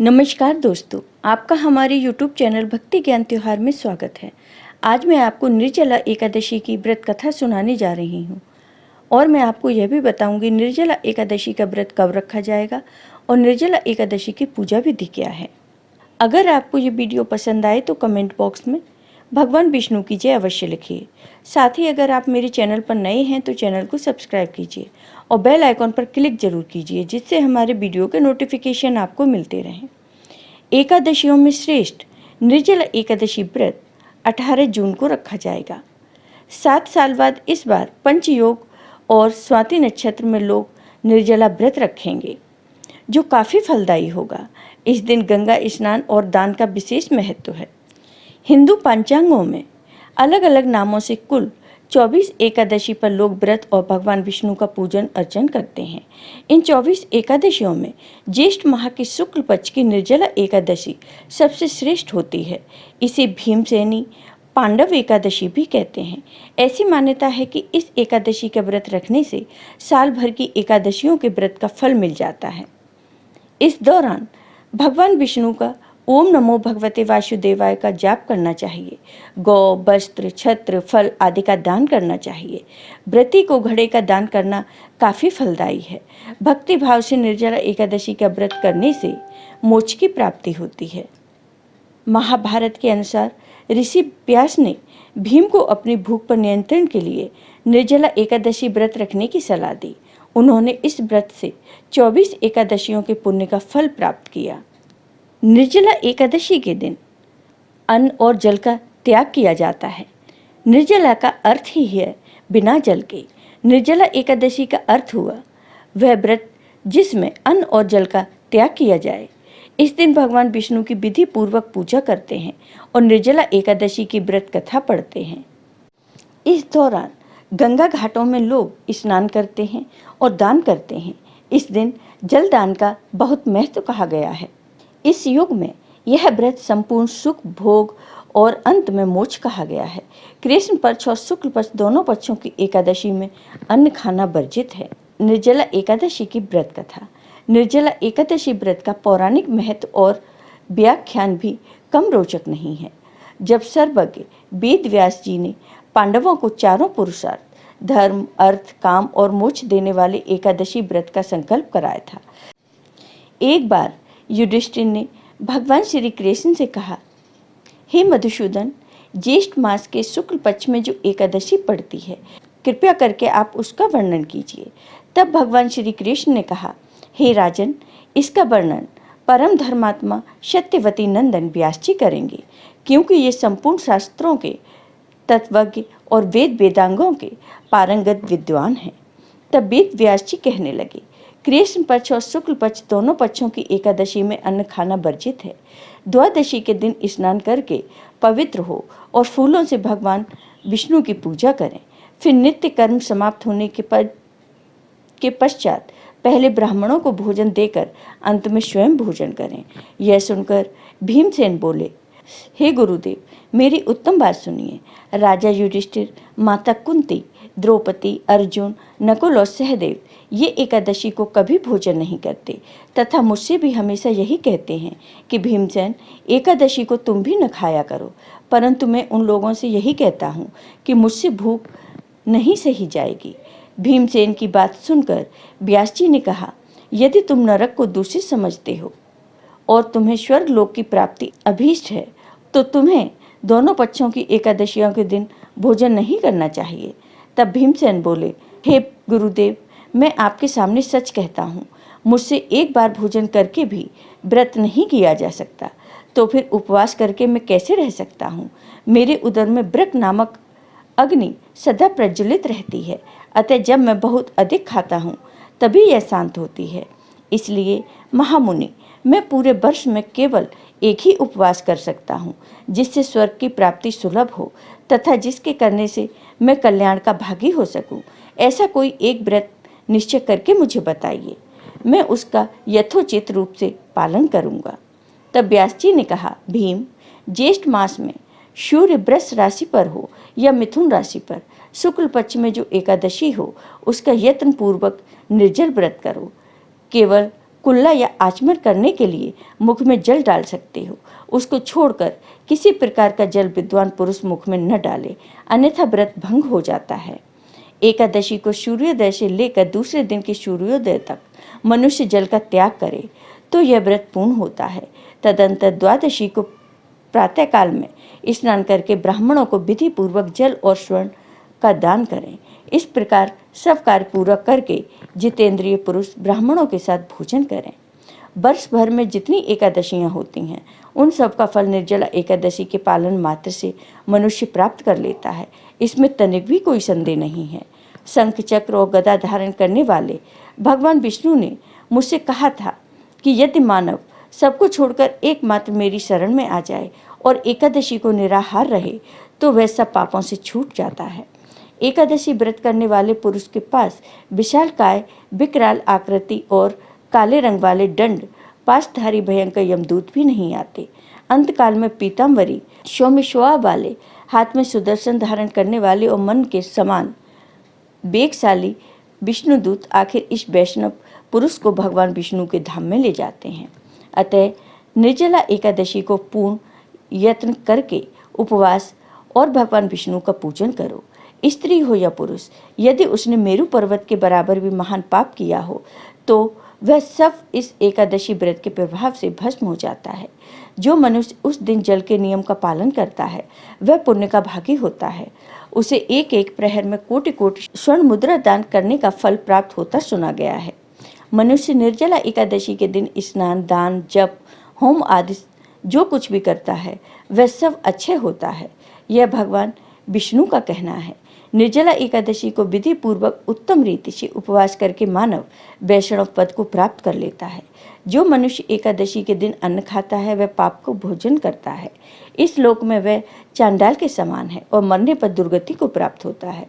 नमस्कार दोस्तों, आपका हमारे YouTube चैनल भक्ति ज्ञान त्योहार में स्वागत है। आज मैं आपको निर्जला एकादशी की व्रत कथा सुनाने जा रही हूँ और मैं आपको यह भी बताऊंगी निर्जला एकादशी का व्रत कब रखा जाएगा और निर्जला एकादशी की पूजा विधि क्या है। अगर आपको ये वीडियो पसंद आए तो कमेंट बॉक्स में भगवान विष्णु की जय अवश्य लिखिए। साथ ही अगर आप मेरे चैनल पर नए हैं तो चैनल को सब्सक्राइब कीजिए और बेल आइकॉन पर क्लिक जरूर कीजिए, जिससे हमारे वीडियो के नोटिफिकेशन आपको मिलते रहें। एकादशियों में श्रेष्ठ निर्जला एकादशी व्रत 18 जून को रखा जाएगा। 7 साल बाद इस बार पंचयोग और स्वाति नक्षत्र में लोग निर्जला व्रत रखेंगे, जो काफ़ी फलदायी होगा। इस दिन गंगा स्नान और दान का विशेष महत्व है। हिंदू पंचांगों में अलग अलग नामों से कुल 24 एकादशी पर लोग व्रत और भगवान विष्णु का पूजन अर्चन करते हैं। इन 24 एकादशियों में ज्येष्ठ माह की शुक्ल पक्ष की निर्जला एकादशी सबसे श्रेष्ठ होती है। इसे भीमसेनी पांडव एकादशी भी कहते हैं। ऐसी मान्यता है कि इस एकादशी का व्रत रखने से साल भर की एकादशियों के व्रत का फल मिल जाता है। इस दौरान भगवान विष्णु का ओम नमो भगवते वासुदेवाय का जाप करना चाहिए। गौ, वस्त्र, छत्र, फल आदि का दान करना चाहिए। व्रती को घड़े का दान करना काफ़ी फलदायी है। भक्ति भाव से निर्जला एकादशी का व्रत करने से मोक्ष की प्राप्ति होती है। महाभारत के अनुसार ऋषि व्यास ने भीम को अपनी भूख पर नियंत्रण के लिए निर्जला एकादशी व्रत रखने की सलाह दी। उन्होंने इस व्रत से 24 एकादशियों के पुण्य का फल प्राप्त किया। निर्जला एकादशी के दिन अन्न और जल का त्याग किया जाता है। निर्जला का अर्थ ही है बिना जल के। निर्जला एकादशी का अर्थ हुआ वह व्रत जिसमें अन्न और जल का त्याग किया जाए। इस दिन भगवान विष्णु की विधि पूर्वक पूजा करते हैं और निर्जला एकादशी की व्रत कथा पढ़ते हैं। इस दौरान गंगा घाटों में लोग स्नान करते हैं और दान करते हैं। इस दिन जल दान का बहुत महत्व कहा गया है। इस युग में यह व्रत संपूर्ण सुख, भोग और अंत में मोक्ष कहा गया है। कृष्ण पक्ष और शुक्ल पक्ष दोनों पक्षों की एकादशी में अन्न खाना वर्जित है। निर्जला एकादशी की व्रत कथा। निर्जला एकादशी व्रत का पौराणिक महत्व और व्याख्यान भी कम रोचक नहीं है। जब सर्वज्ञ वेद व्यास जी ने पांडवों को चारों पुरुषार्थ धर्म, अर्थ, काम और मोक्ष देने वाले एकादशी व्रत का संकल्प कराया था, एक बार युधिष्ठिर ने भगवान श्री कृष्ण से कहा, हे मधुसूदन, ज्येष्ठ मास के शुक्ल पक्ष में जो एकादशी पड़ती है, कृपया करके आप उसका वर्णन कीजिए। तब भगवान श्री कृष्ण ने कहा, हे राजन, इसका वर्णन परम धर्मात्मा सत्यवती नंदन व्यास जी करेंगे, क्योंकि ये संपूर्ण शास्त्रों के तत्वज्ञ और वेद वेदांगों के पारंगत विद्वान हैं। तब वेद व्यास जी कहने लगे, कृष्ण पक्ष और शुक्ल पक्ष दोनों पक्षों की एकादशी में अन्न खाना वर्जित है। द्वादशी के दिन स्नान करके पवित्र हो और फूलों से भगवान विष्णु की पूजा करें। फिर नित्य कर्म समाप्त होने के पश्चात पहले ब्राह्मणों को भोजन देकर अंत में स्वयं भोजन करें। यह सुनकर भीमसेन बोले, हे गुरुदेव, मेरी उत्तम बात सुनिए। राजा युधिष्ठिर, माता कुंती, द्रौपदी, अर्जुन, नकुल और सहदेव ये एकादशी को कभी भोजन नहीं करते तथा मुझसे भी हमेशा यही कहते हैं कि भीमसेन, एकादशी को तुम भी न खाया करो। परंतु मैं उन लोगों से यही कहता हूँ कि मुझसे भूख नहीं सही जाएगी। भीमसेन की बात सुनकर व्यास जी ने कहा, यदि तुम नरक को दूषित समझते हो और तुम्हें स्वर्ग लोक की प्राप्ति अभीष्ट है, तो तुम्हें दोनों पक्षों की एकादशियों के दिन भोजन नहीं करना चाहिए। तब भीमसेन बोले, हे गुरुदेव, मैं आपके सामने सच कहता हूँ, मुझसे एक बार भोजन करके भी व्रत नहीं किया जा सकता, तो फिर उपवास करके मैं कैसे रह सकता हूँ। मेरे उदर में व्रत नामक अग्नि सदा प्रज्वलित रहती है, अतः जब मैं बहुत अधिक खाता हूँ तभी यह शांत होती है। इसलिए महामुनि, मैं पूरे वर्ष में केवल एक ही उपवास कर सकता हूँ, जिससे स्वर्ग की प्राप्ति सुलभ हो तथा जिसके करने से मैं कल्याण का भागी हो सकूँ। ऐसा कोई एक व्रत निश्चय करके मुझे बताइए, मैं उसका यथोचित रूप से पालन करूँगा। तब व्यास जी ने कहा, भीम, ज्येष्ठ मास में सूर्य वृष राशि पर हो या मिथुन राशि पर शुक्ल पक्ष में जो एकादशी हो, उसका यत्न पूर्वक निर्जल व्रत करो। केवल कुल्ला या आचमन करने के लिए मुख में जल डाल सकते हो। उसको छोड़कर किसी प्रकार का जल विद्वान पुरुष मुख में न डाले, अन्यथा व्रत भंग हो जाता है। एकादशी को सूर्योदय से लेकर दूसरे दिन के सूर्योदय तक मनुष्य जल का त्याग करे तो यह व्रत पूर्ण होता है। तदंतर द्वादशी को प्रातःकाल में स्नान करके ब्राह्मणों को विधि पूर्वक जल और स्वर्ण का दान करें। इस प्रकार सब कार्य पूरा करके जितेंद्रिय पुरुष ब्राह्मणों के साथ भोजन करें। वर्ष भर में जितनी एकादशियां होती हैं उन सब का फल निर्जला एकादशी के पालन मात्र से मनुष्य प्राप्त कर लेता है, इसमें तनिक भी कोई संदेह नहीं है। शंख चक्र और गदा धारण करने वाले भगवान विष्णु ने मुझसे कहा था कि यदि मानव सबको छोड़कर एकमात्र मेरी शरण में आ जाए और एकादशी को निराहार रहे तो वह सब पापों से छूट जाता है। एकादशी व्रत करने वाले पुरुष के पास विशालकाय विकराल आकृति और काले रंग वाले दंड पाशधारी भयंकर यमदूत भी नहीं आते। अंतकाल में पीताम्बरी सौम्यश्वा वाले हाथ में सुदर्शन धारण करने वाले और मन के समान वेगशाली विष्णुदूत आखिर इस वैष्णव पुरुष को भगवान विष्णु के धाम में ले जाते हैं। अतः निर्जला एकादशी को पूर्ण यत्न करके उपवास और भगवान विष्णु का पूजन करो। स्त्री हो या पुरुष, यदि उसने मेरु पर्वत के बराबर भी महान पाप किया हो तो वह सब इस एकादशी व्रत के प्रभाव से भस्म हो जाता है। जो मनुष्य उस दिन जल के नियम का पालन करता है वह पुण्य का भागी होता है। उसे एक एक प्रहर में कोटि कोटि स्वर्ण मुद्रा दान करने का फल प्राप्त होता सुना गया है। मनुष्य निर्जला एकादशी के दिन स्नान, दान, जप, होम आदि जो कुछ भी करता है वह सब अच्छे होता है। यह भगवान विष्णु का कहना है। निर्जला एकादशी को विधि पूर्वक उत्तम रीति से उपवास करके मानव वैष्णव पद को प्राप्त कर लेता है। जो मनुष्य एकादशी के दिन अन्न खाता है वह पाप को भोजन करता है। इस लोक में वह चांडाल के समान है और मरने पर दुर्गति को प्राप्त होता है।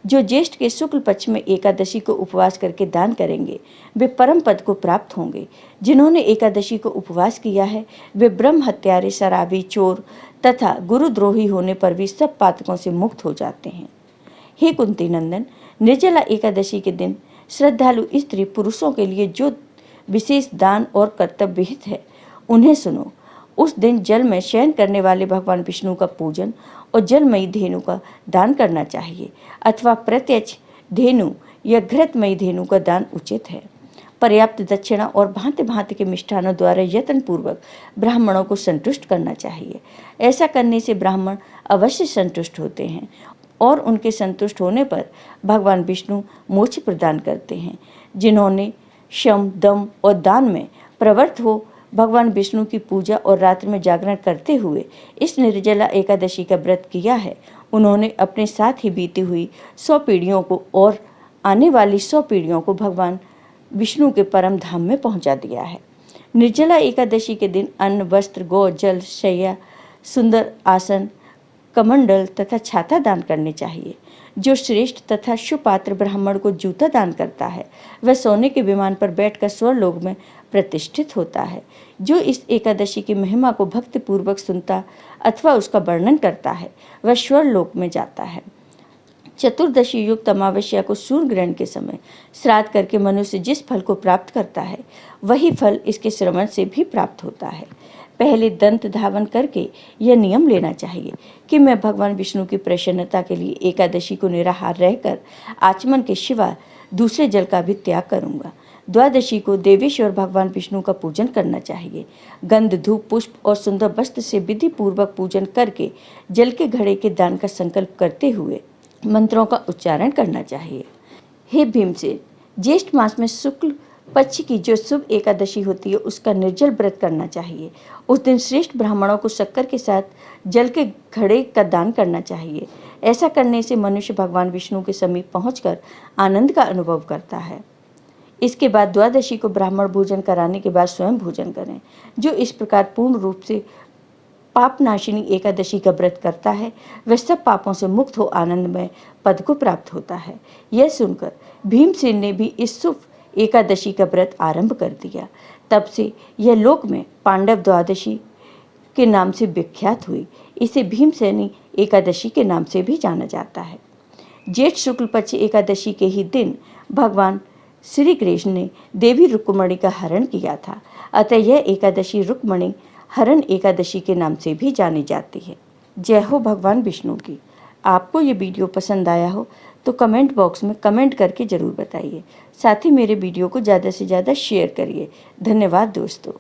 जो ज्येष्ठ के शुक्ल पक्ष में एकादशी को उपवास करके दान करेंगे वे परम पद को प्राप्त होंगे। जिन्होंने एकादशी को उपवास किया है वे ब्रह्म हत्यारे, शराबी, चोर तथा गुरुद्रोही होने पर भी सब पातकों से मुक्त हो जाते हैं। हे कुंती नंदन, निर्जला एकादशी के दिन श्रद्धालु स्त्री पुरुषों के लिए जो विशेष दान और कर्तव्य विहित है उन्हें सुनो। उस दिन जल में शयन करने वाले भगवान विष्णु का पूजन और जलमयी धेनु का दान करना चाहिए अथवा प्रत्यक्ष धेनु या घृतमयी धेनु का दान उचित है। पर्याप्त दक्षिणा और भांति भांति के मिष्ठानों द्वारा यत्न पूर्वक ब्राह्मणों को संतुष्ट करना चाहिए। ऐसा करने से ब्राह्मण अवश्य संतुष्ट होते हैं और उनके संतुष्ट होने पर भगवान विष्णु मोक्ष प्रदान करते हैं। जिन्होंने शम, दम और दान में प्रवृत्त हो भगवान विष्णु की पूजा और रात्रि में जागरण करते हुए इस निर्जला एकादशी का व्रत किया है, उन्होंने अपने साथ ही बीती हुई 100 पीढ़ियों को और आने वाली 100 पीढ़ियों को भगवान विष्णु के परम धाम में पहुंचा दिया है। निर्जला एकादशी के दिन अन्न, वस्त्र, गौ, जल, शैया, सुंदर आसन, कमंडल तथा छाता दान करने चाहिए। जो श्रेष्ठ तथा सुपात्र ब्राह्मण को जूता दान करता है वह सोने के विमान पर बैठकर स्वर्लोक में प्रतिष्ठित होता है। जो इस एकादशी की महिमा को भक्ति पूर्वक सुनता अथवा उसका वर्णन करता है वह स्वर्लोक में जाता है। चतुर्दशी युक्त अमावस्या को सूर्य ग्रहण के समय श्राद्ध करके मनुष्य जिस फल को प्राप्त करता है वही फल इसके श्रवण से भी प्राप्त होता है। पहले दंत धावन करके यह नियम लेना चाहिए कि मैं भगवान विष्णु की प्रसन्नता के लिए एकादशी को निराहार रहकर आचमन के सिवा दूसरे जल का भी त्याग करूंगा। द्वादशी को देवेश्वर भगवान विष्णु का पूजन करना चाहिए। गंध, धूप, पुष्प और सुंदर वस्त्र से विधि पूर्वक पूजन करके जल के घड़े के दान का संकल्प करते हुए मंत्रों का उच्चारण करना चाहिए। हे भीमसेन, ज्येष्ठ मास में शुक्ल पक्ष की जो शुभ एकादशी होती है उसका निर्जल व्रत करना चाहिए। उस दिन श्रेष्ठ ब्राह्मणों को शक्कर के साथ जल के घड़े का दान करना चाहिए। ऐसा करने से मनुष्य भगवान विष्णु के समीप पहुंचकर आनंद का अनुभव करता है। इसके बाद द्वादशी को ब्राह्मण भोजन कराने के बाद स्वयं भोजन करें। जो इस प्रकार पूर्ण रूप से पापनाशिनी एकादशी का व्रत करता है वह सब पापों से मुक्त हो आनंदमय पद को प्राप्त होता है। यह सुनकर भीमसेन ने भी इस शुभ एकादशी का व्रत आरंभ कर दिया। तब से यह लोक में पांडव द्वादशी के नाम से विख्यात हुई। इसे भीमसेनी एकादशी के नाम से भी जाना जाता है। जेठ शुक्ल पक्ष एकादशी के ही दिन भगवान श्री कृष्ण ने देवी रुक्मणी का हरण किया था। अतः यह एकादशी रुक्मणी हरण एकादशी के नाम से भी जानी जाती है। जय हो भगवान विष्णु की। आपको ये वीडियो पसंद आया हो तो कमेंट बॉक्स में कमेंट करके ज़रूर बताइए। साथ ही मेरे वीडियो को ज़्यादा से ज़्यादा शेयर करिए। धन्यवाद दोस्तों।